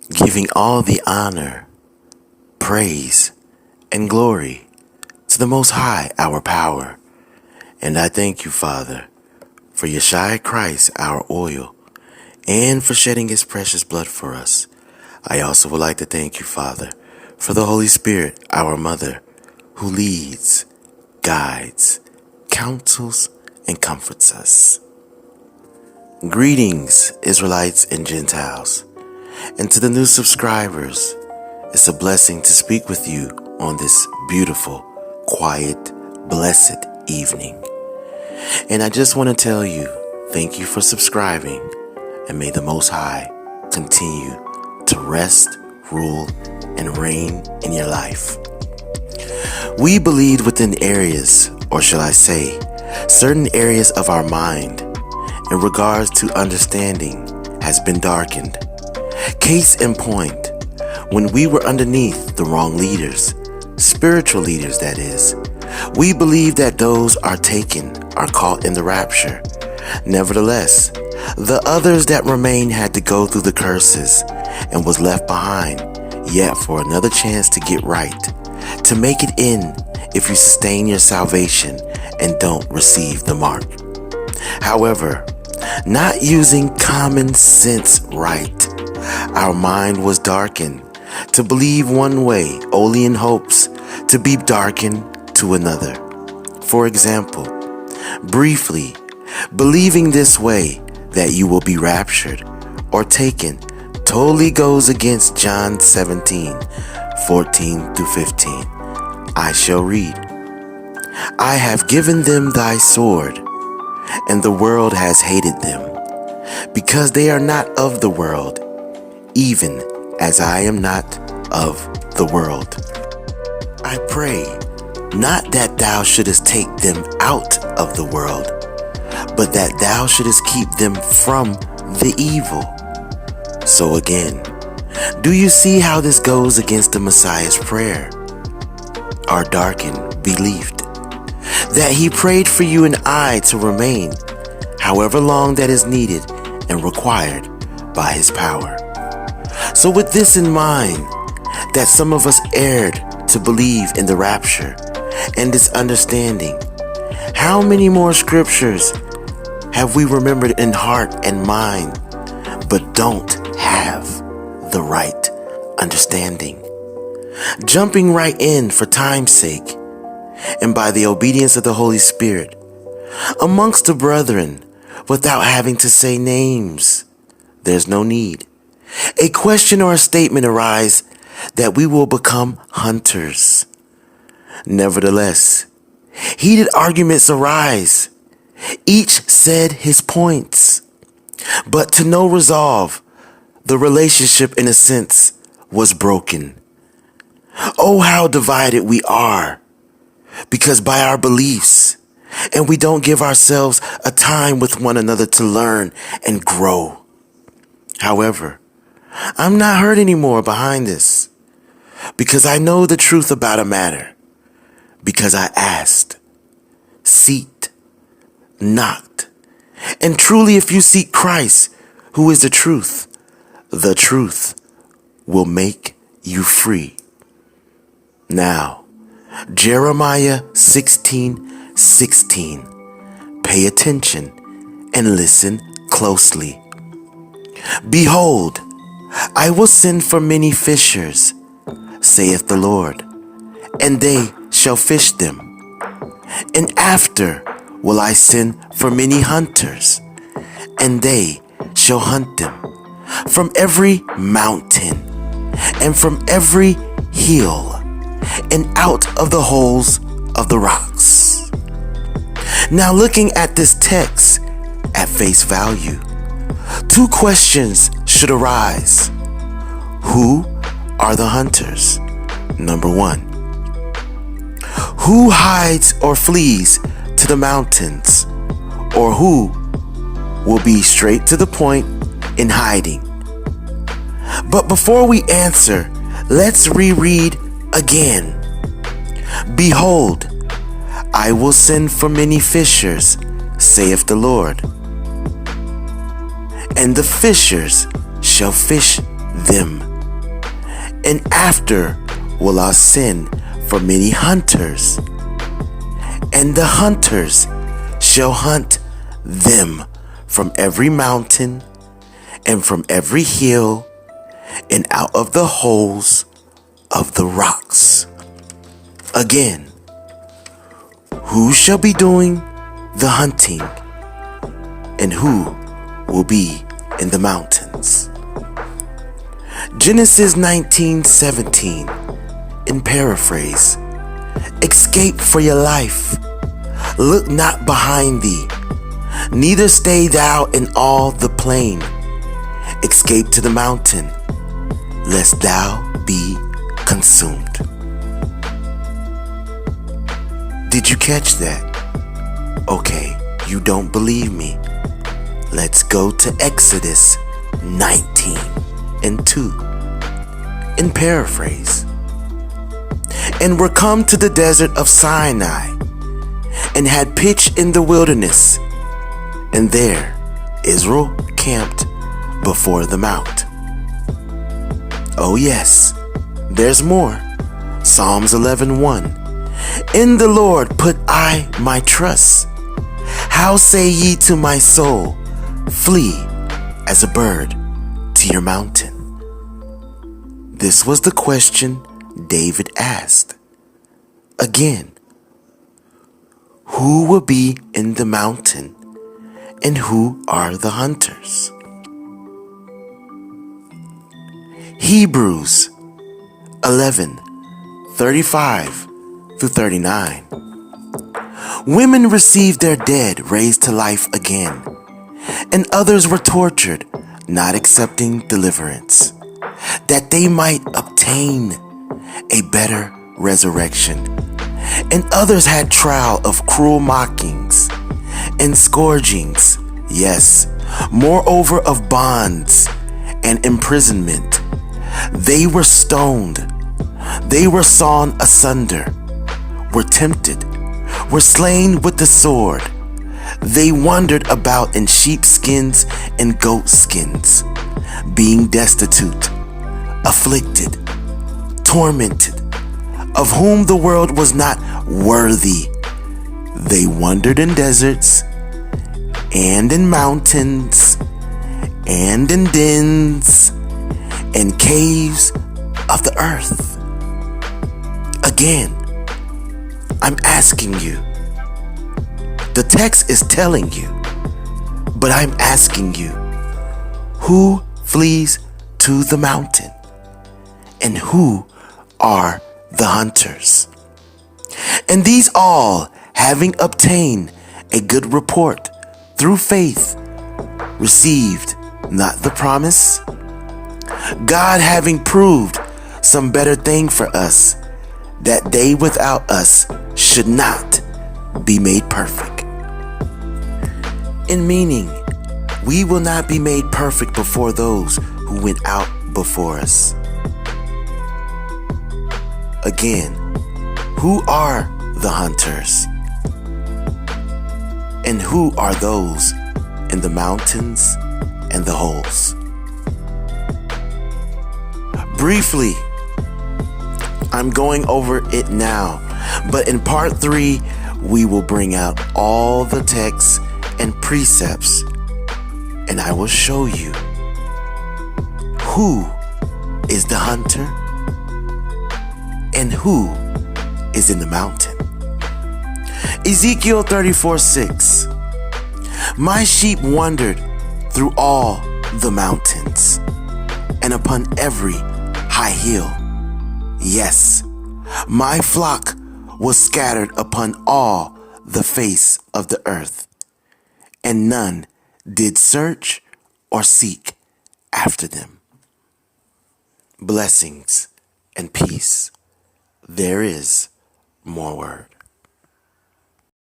giving all the honor, praise, and glory to the Most High, our power. And I thank you, Father, for Yeshua Christ, our oil, and for shedding his precious blood for us. I also would like to thank you, Father, for the Holy Spirit, our mother, who leads, guides, counsels, and comforts us. Greetings, Israelites and Gentiles, and to the new subscribers. It's a blessing to speak with you on this beautiful, quiet, blessed evening. And I just want to tell you, thank you for subscribing, and may the Most High continue to rest, rule, and reign in your life. We believe within areas, or shall I say, certain areas of our mind in regards to understanding has been darkened. Case in point, when we were underneath the wrong leaders, spiritual leaders that is, we believe that those are caught in the rapture. Nevertheless, the others that remained had to go through the curses and was left behind, yet for another chance to get right, to make it in if you sustain your salvation and don't receive the mark. However, not using common sense right, our mind was darkened to believe one way only in hopes to be darkened to another. For example, briefly, believing this way that you will be raptured or taken totally goes against John 17:14-15. I shall read, I have given them thy sword, and the world has hated them, because they are not of the world, even as I am not of the world. I pray not that thou shouldest take them out of the world, but that thou shouldest keep them from the evil. So again, do you see how this goes against the Messiah's prayer? Our darkened believed that he prayed for you and I to remain, however long that is needed and required by his power. So with this in mind, that some of us erred to believe in the rapture and this understanding, how many more scriptures have we remembered in heart and mind, but don't have the right understanding? Jumping right in for time's sake, and by the obedience of the Holy Spirit, amongst the brethren, without having to say names, there's no need. A question or a statement arise that we will become hunters. Nevertheless, heated arguments arise. Each said his points, but to no resolve, the relationship in a sense was broken. Oh, how divided we are, because by our beliefs, and we don't give ourselves a time with one another to learn and grow. However, I'm not hurt anymore behind this, because I know the truth about a matter, because I asked, seeked, knocked, and truly if you seek Christ, who is the truth will make you free. Now, Jeremiah 16:16. Pay attention and listen closely. Behold, I will send for many fishers, saith the Lord, and they shall fish them. And after will I send for many hunters, and they shall hunt them from every mountain and from every hill and out of the holes of the rocks. Now, looking at this text at face value, two questions should arise. Who are the hunters? Number one, who hides or flees to the mountains, or who will be straight to the point in hiding? But before we answer, let's reread again. Behold, I will send for many fishers, saith the Lord, and the fishers shall fish them And after will I send for many hunters, and the hunters shall hunt them from every mountain and from every hill and out of the holes of the rocks. Again, who shall be doing the hunting, and who will be in the mountains? Genesis 19:17, in paraphrase: escape for your life. Look not behind thee, neither stay thou in all the plain. Escape to the mountain, lest thou be consumed. Did you catch that? Okay, you don't believe me. Let's go to Exodus 19:2, in paraphrase. And were come to the desert of Sinai, and had pitched in the wilderness, and there Israel camped before the mount. Oh yes, there's more. Psalms 11:1. In the Lord put I my trust. How say ye to my soul, flee as a bird to your mountain? This was the question David asked. Again, who will be in the mountain, and who are the hunters? Hebrews 11:35-39. Women received their dead raised to life again, and others were tortured, not accepting deliverance, that they might obtain a better resurrection. And others had trial of cruel mockings and scourgings, yes, moreover of bonds and imprisonment. They were stoned, they were sawn asunder, were tempted, were slain with the sword. They wandered about in sheepskins and goatskins, being destitute, afflicted, tormented, of whom the world was not worthy. They wandered in deserts and in mountains and in dens and caves of the earth. Again, I'm asking you. The text is telling you, but I'm asking you, who flees to the mountain, and who are the hunters? And these all, having obtained a good report through faith, received not the promise, God having proved some better thing for us, that they without us should not be made perfect. In meaning, we will not be made perfect before those who went out before us. Again, who are the hunters? And who are those in the mountains and the holes? Briefly, I'm going over it now, but in part 3, we will bring out all the texts and precepts, and I will show you who is the hunter and who is in the mountain. Ezekiel 34:6. My sheep wandered through all the mountains and upon every high hill. Yes, my flock was scattered upon all the face of the earth, and none did search or seek after them. Blessings and peace. There is more word.